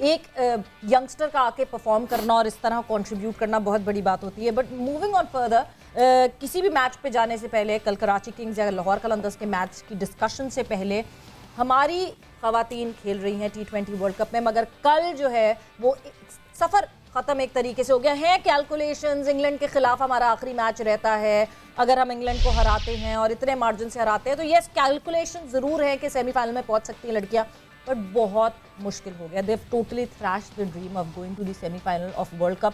ایک ینگسٹر کا آ کے پرفارم کرنا اور اس طرح کنٹریبیوٹ کرنا بہت بڑی بات ہوتی ہے. بٹ موونگ آن فردر، کسی بھی میچ پہ جانے سے پہلے، کل کراچی کنگز یا لاہور قلندرز کے میچ کی ڈسکشن سے پہلے، ہماری خواتین کھیل رہی ہیں T20 ورلڈ کپ میں، مگر کل جو ہے وہ سفر ختم ایک طریقے سے ہو گیا ہے. کیلکولیشنز، انگلینڈ کے خلاف ہمارا آخری میچ رہتا ہے، اگر ہم انگلینڈ کو ہراتے ہیں اور اتنے مارجن سے ہراتے ہیں تو یس کیلکولیشن ضرور ہے کہ سیمی فائنل میں پہنچ سکتی ہیں لڑکیاں، بٹ بہت مشکل ہو گیا. they've totally thrashed the dream of going to the semi final of world cup.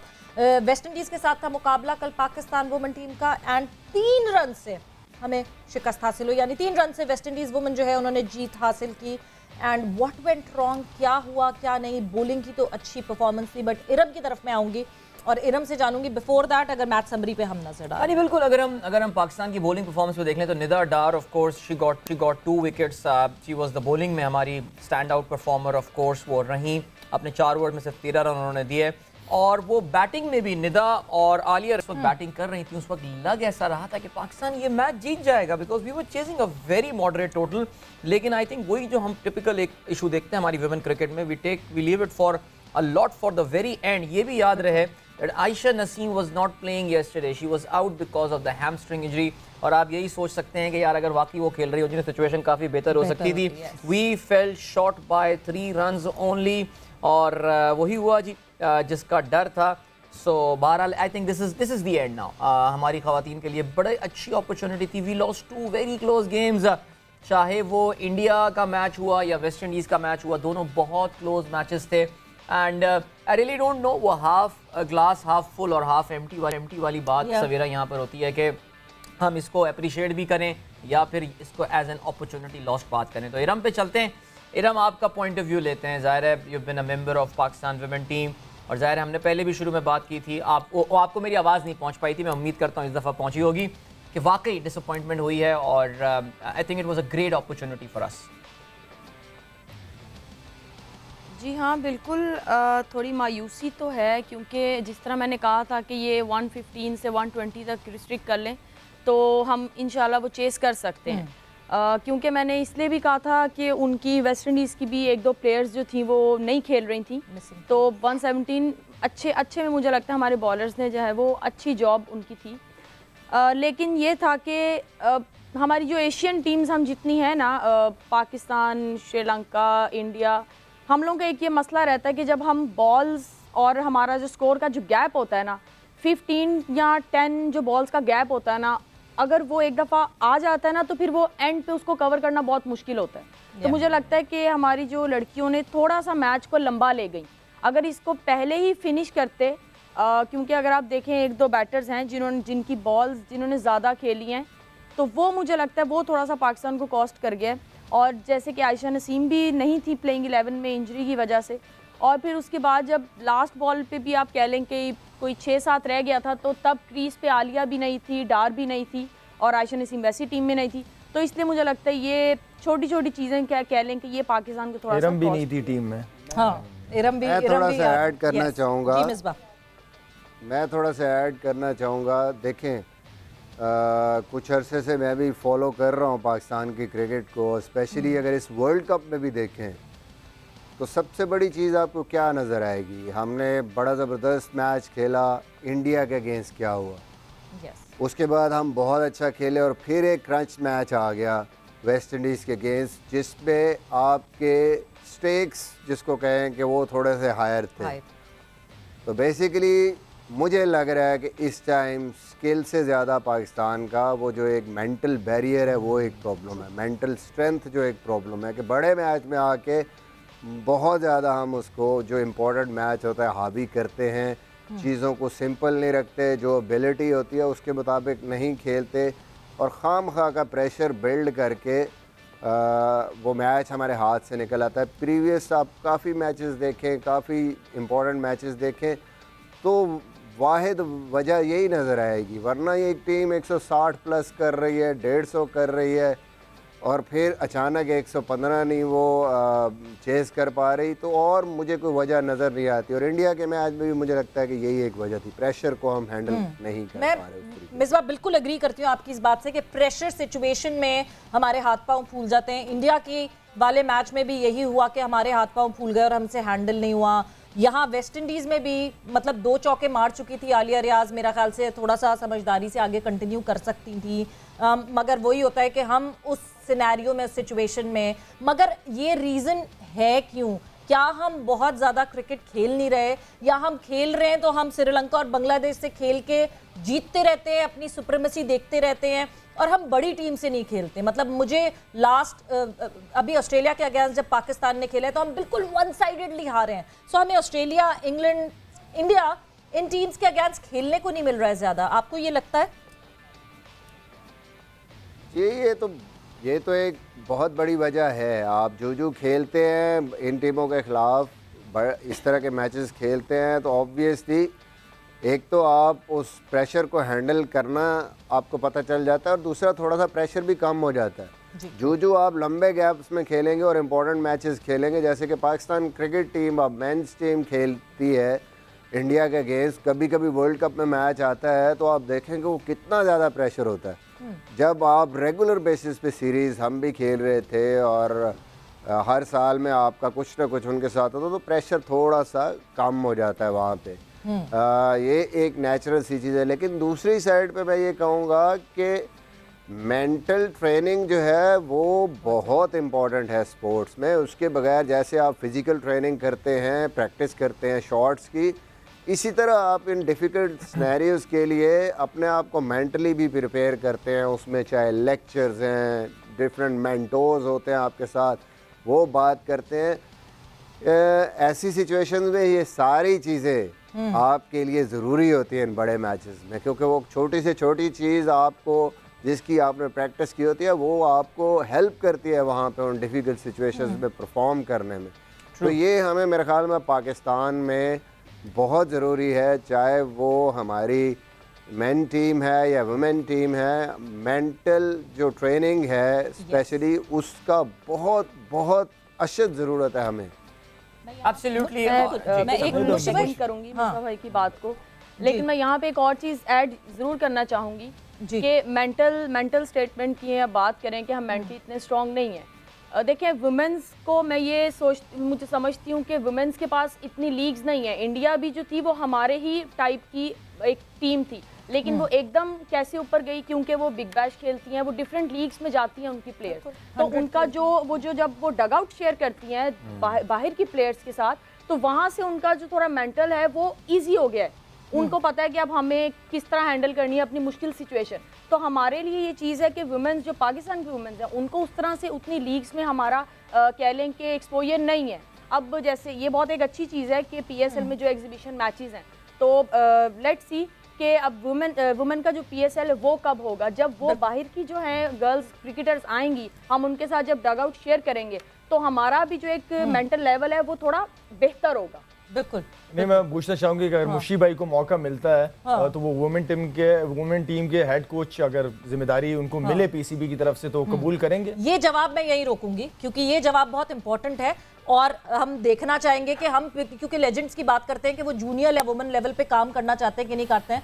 West Indies کے ساتھ تھا مقابلہ کل پاکستان وومن ٹیم کا، اینڈ 3 رن سے ہمیں شکست حاصل ہوئی، یعنی 3 رن سے ویسٹ انڈیز وومن جو ہے انہوں نے جیت حاصل کی. اینڈ واٹ وینٹ رانگ، کیا ہوا کیا نہیں. بولنگ کی تو اچھی پرفارمنس تھی، بٹ ارم کی طرف میں آؤں گی اور ارم سے جانوں گی بیفور دیٹ اگر میچ سمری پہ ہم نظر ڈالیں. بالکل، اگر ہم پاکستان کی بولنگ پرفارمنس کو دیکھ لیں تو Nida Dar of course she got 2 wickets. She was the bowling میں ہماری stand out performer of course وہ رہیں. اپنے 4 اوور میں صرف 13 رن انہوں نے دیے، اور وہ بیٹنگ میں بھی ندا اور عالیہ اس وقت بیٹنگ کر رہی تھی. اس وقت لگ ایسا رہا تھا کہ پاکستان یہ میچ جیت جائے گا because we were chasing a very moderate total. لیکن آئی تھنک وہی جو ہم ٹپیکل ایک ایشو دیکھتے ہیں ہماری ویمن کرکٹ میں، we leave it for a lot for the very end. یہ بھی یاد رہے that Aisha Naseem was not playing yesterday. She was out because of the hamstring injury. اور آپ یہی سوچ سکتے ہیں کہ یار اگر واقعی وہ کھیل رہی ہو جنہیں سچویشن کافی بہتر ہو سکتی تھی. We fell short by 3 runs only. اور وہی ہوا جی جس کا ڈر تھا. سو بہرحال I think this is the end now. ہماری خواتین کے لیے بڑی اچھی اپرچونٹی تھی. We lost 2 very close games. چاہے وہ انڈیا کا میچ ہوا یا ویسٹ انڈیز کا میچ ہوا، دونوں بہت کلوز میچز تھے. And I really don't know وہ ہاف گلاس ہاف فل اور ہاف ایمٹی والی بات سویرا یہاں پر ہوتی ہے کہ ہم اس کو اپریشیٹ بھی کریں یا پھر اس کو ایز این اپرچونٹی لاسٹ بات کریں. تو ارم پہ چلتے ہیں. ارم، آپ کا پوائنٹ آف ویو لیتے ہیں. ظاہر ہے you been a member of Pakistan women team, اور ظاہر ہے ہم نے پہلے بھی شروع میں بات کی تھی، آپ کو میری آواز نہیں پہنچ پائی تھی، میں امید کرتا ہوں اس دفعہ پہنچی ہوگی، کہ واقعی ڈس اپوائنٹمنٹ ہوئی ہے اور I think it was a great opportunity for us. جی ہاں بالکل، تھوڑی مایوسی تو ہے، کیونکہ جس طرح میں نے کہا تھا کہ یہ 115 سے 120 تک ریسٹرکٹ کر لیں تو ہم انشاءاللہ وہ چیز کر سکتے ہیں. کیونکہ میں نے اس لیے بھی کہا تھا کہ ان کی ویسٹ انڈیز کی بھی 1-2 پلیئرز جو تھیں وہ نہیں کھیل رہی تھیں، تو 117 اچھے میں مجھے لگتا ہے ہمارے بالرز نے جو ہے وہ اچھی جاب ان کی تھی. لیکن یہ تھا کہ ہماری جو ایشین ٹیمز ہم جتنی ہیں نا، پاکستان، شری لنکا، انڈیا، ہم لوگوں کا ایک یہ مسئلہ رہتا ہے کہ جب ہم بالز اور ہمارا جو سکور کا جو گیپ ہوتا ہے نا، 15 یا 10 جو بالز کا گیپ ہوتا ہے نا، اگر وہ ایک دفعہ آ جاتا ہے نا تو پھر وہ اینڈ پہ اس کو کور کرنا بہت مشکل ہوتا ہے. تو مجھے لگتا ہے کہ ہماری جو لڑکیوں نے تھوڑا سا میچ کو لمبا لے گئی. اگر اس کو پہلے ہی فنش کرتے، کیونکہ اگر آپ دیکھیں 1-2 بیٹرز ہیں جن کی بالز جنہوں نے زیادہ کھیلی ہیں، تو وہ مجھے لگتا ہے وہ تھوڑا سا پاکستان کو کاسٹ کر گیا. اور جیسے کہ عائشہ نسیم بھی نہیں تھی پلینگ 11 میں انجری کی وجہ سے، اور پھر اس کے بعد جب لاسٹ بال پہ بھی آپ کہہ لیں کہ کوئی 6-7 رہ گیا تھا تو تب کریز پہ عالیہ بھی نہیں تھی، ڈار بھی نہیں تھی، اور عائشہ نسیم ویسی ٹیم میں نہیں تھی. تو اس لیے مجھے لگتا ہے یہ چھوٹی چیزیں کیا کہہ لیں کہ یہ پاکستان کو تھوڑا سا ارم بھی نہیں تھی ٹیم میں. ہاں ارم بھی تھوڑا سا ایڈ کرنا چاہوں گا. جی مصباح، میں تھوڑا سا ایڈ کرنا چاہوں گا. دیکھیں کچھ عرصے سے میں بھی فالو کر رہا ہوں پاکستان کی کرکٹ کو، اسپیشلی اگر اس ورلڈ کپ میں بھی دیکھیں تو سب سے بڑی چیز آپ کو کیا نظر آئے گی؟ ہم نے بڑا زبردست میچ کھیلا انڈیا کے اگینسٹ، کیا ہوا؟ اس کے بعد ہم بہت اچھا کھیلے اور پھر ایک کرنچ میچ آ گیا ویسٹ انڈیز کے اگینسٹ، جس پہ آپ کے سٹیکس جس کو کہیں کہ وہ تھوڑے سے ہائر تھے. تو بیسیکلی مجھے لگ رہا ہے کہ اس ٹائم سکل سے زیادہ پاکستان کا وہ جو ایک مینٹل بیریئر ہے وہ ایک پرابلم ہے، مینٹل سٹرینتھ جو ایک پرابلم ہے، کہ بڑے میچ میں آ کے بہت زیادہ ہم اس کو جو امپورٹنٹ میچ ہوتا ہے حاوی کرتے ہیں، چیزوں کو سمپل نہیں رکھتے، جو ابیلٹی ہوتی ہے اس کے مطابق نہیں کھیلتے، اور خام خواہ کا پریشر بلڈ کر کے وہ میچ ہمارے ہاتھ سے نکل آتا ہے. پریویس آپ کافی میچز دیکھیں، کافی امپورٹنٹ میچز دیکھیں تو واحد وجہ یہی نظر آئے گی. ورنہ یہ ایک ٹیم 160 پلس کر رہی ہے، 150 کر رہی ہے، اور پھر اچانک 115 نہیں وہ چیز کر پا رہی، تو اور مجھے کوئی وجہ نظر نہیں آتی. اور انڈیا کے میچ میں بھی مجھے لگتا ہے کہ یہی ایک وجہ تھی، پریشر کو ہم ہینڈل نہیں کر پا رہے. مصباح بالکل اگری کرتی ہوں آپ کی اس بات سے کہ پریشر سچویشن میں ہمارے ہاتھ پاؤں پھول جاتے ہیں. انڈیا کی والے میچ میں بھی یہی ہوا کہ ہمارے ہاتھ پاؤں پھول گئے اور ہم سے ہینڈل نہیں ہوا. یہاں ویسٹ انڈیز میں بھی مطلب 2 چوکے مار چکی تھی عالیہ ریاض، میرا خیال سے تھوڑا سا سمجھداری سے آگے کنٹینیو کر سکتی تھی، مگر وہی ہوتا ہے کہ ہم اس سینیریو میں، اس سچویشن میں. مگر یہ ریزن ہے کیوں؟ کیا ہم بہت زیادہ کرکٹ کھیل نہیں رہے، یا ہم کھیل رہے ہیں تو ہم سری لنکا اور بنگلہ دیش سے کھیل کے جیتتے رہتے ہیں، اپنی سپریمیسی دیکھتے رہتے ہیں اور ہم بڑی ٹیم سے نہیں کھیلتے؟ مطلب مجھے لاسٹ ابھی آسٹریلیا کے اگینسٹ جب پاکستان نے کھیلا ہے تو ہم بالکل ون سائیڈڈلی ہارے ہیں. سو ہمیں آسٹریلیا، انگلینڈ، انڈیا ان ٹیمز کے اگینسٹ کھیلنے کو نہیں مل رہا ہے زیادہ. آپ کو یہ لگتا ہے؟ یہ تو ایک بہت بڑی وجہ ہے. آپ جو کھیلتے ہیں ان ٹیموں کے خلاف، اس طرح کے میچز کھیلتے ہیں، تو آبویسلی ایک تو آپ اس پریشر کو ہینڈل کرنا آپ کو پتہ چل جاتا ہے، اور دوسرا تھوڑا سا پریشر بھی کم ہو جاتا ہے. جو آپ لمبے گیپس میں کھیلیں گے اور امپورٹنٹ میچز کھیلیں گے، جیسے کہ پاکستان کرکٹ ٹیم اب مینس ٹیم کھیلتی ہے انڈیا کے اگینسٹ، کبھی کبھی ورلڈ کپ میں میچ آتا ہے تو آپ دیکھیں کہ وہ کتنا زیادہ پریشر ہوتا ہے. جب آپ ریگولر بیسس پہ سیریز ہم بھی کھیل رہے تھے اور ہر سال میں آپ کا کچھ نہ کچھ ان کے ساتھ ہوتا، تو پریشر تھوڑا سا کم ہو جاتا ہے وہاں پہ. یہ ایک نیچرل سی چیز ہے. لیکن دوسری سائڈ پہ میں یہ کہوں گا کہ مینٹل ٹریننگ جو ہے وہ بہت امپورٹنٹ ہے سپورٹس میں. اس کے بغیر جیسے آپ فزیکل ٹریننگ کرتے ہیں، پریکٹس کرتے ہیں شاٹس کی، اسی طرح آپ ان ڈیفیکلٹ سنیریوز کے لیے اپنے آپ کو مینٹلی بھی پریپیئر کرتے ہیں. اس میں چاہے لیکچرز ہیں، ڈفرینٹ مینٹورز ہوتے ہیں آپ کے ساتھ، وہ بات کرتے ہیں. ایسی سچویشنز میں یہ ساری چیزیں آپ کے لیے ضروری ہوتی ہیں ان بڑے میچز میں، کیونکہ وہ چھوٹی سے چھوٹی چیز آپ کو، جس کی آپ نے پریکٹس کی ہوتی ہے، وہ آپ کو ہیلپ کرتی ہے وہاں پہ ان ڈیفیکلٹ سچویشنز میں پرفارم کرنے میں. تو یہ ہمیں میرے خیال میں پاکستان میں بہت ضروری ہے، چاہے وہ ہماری مین ٹیم ہے یا ویمن ٹیم ہے. مینٹل جو ٹریننگ ہے اسپیشلی، اس کا بہت بہت اشد ضرورت ہے ہمیں. ایبسلیوٹلی. میں ایک کوشش کروں گی مصباح بھائی کی بات کو، لیکن میں یہاں پہ ایک اور چیز ایڈ ضرور کرنا چاہوں گی کہ مینٹل سٹیٹمنٹ کی بات کریں کہ ہم مینٹلی اتنے اسٹرانگ نہیں ہیں. دیکھیں ویمنز کو میں یہ مجھے سمجھتی ہوں کہ ویمنز کے پاس اتنی لیگز نہیں ہیں. انڈیا بھی جو تھی وہ ہمارے ہی ٹائپ کی ایک ٹیم تھی، لیکن وہ ایک دم کیسے اوپر گئی، کیونکہ وہ بگ بیش کھیلتی ہیں، وہ ڈیفرنٹ لیگز میں جاتی ہیں ان کی پلیئر. تو ان کا جب وہ ڈگ آؤٹ شیئر کرتی ہیں باہر کی پلیئرز کے ساتھ، تو وہاں سے ان کا جو تھوڑا مینٹل ہے وہ ایزی ہو گیا ہے. ان کو پتہ ہے کہ اب ہمیں کس طرح ہینڈل کرنی ہے اپنی مشکل سچویشن. تو ہمارے لیے یہ چیز ہے کہ ویمنز جو پاکستان کی ویمنز ہیں، ان کو اس طرح سے اتنی لیگز میں ہمارا کہہ لیں کہ ایکسپوجر نہیں ہے. اب جیسے یہ بہت ایک اچھی چیز ہے کہ پی ایس ایل میں جو ایگزیبیشن میچز ہیں، تو لیٹس سی کہ اب وومن کا جو پی ایس ایل ہے وہ کب ہوگا. جب وہ باہر کی جو ہیں گرلز کرکٹرز آئیں گی، ہم ان کے ساتھ جب ڈگ آؤٹ شیئر کریں گے، تو ہمارا بھی جو ایک مینٹل لیول ہے وہ تھوڑا بہتر ہوگا. بالکل. نہیں، میں پوچھنا چاہوں گی کہ اگر مشی بھائی کو موقع ملتا ہے تو وہ وومن ٹیم کے ہیڈ کوچ اگر ذمہ داری ان کو ملے پی سی بی کی طرف سے، تو قبول کریں گے؟ یہ جواب میں یہی روکوں گی، کیونکہ یہ جواب بہت امپورٹنٹ ہے، اور ہم دیکھنا چاہیں گے کہ ہم، کیونکہ لیجنڈز کی بات کرتے ہیں کہ وہ جونیئر یا وومن لیول پہ کام کرنا چاہتے ہیں کہ نہیں کرتے ہیں.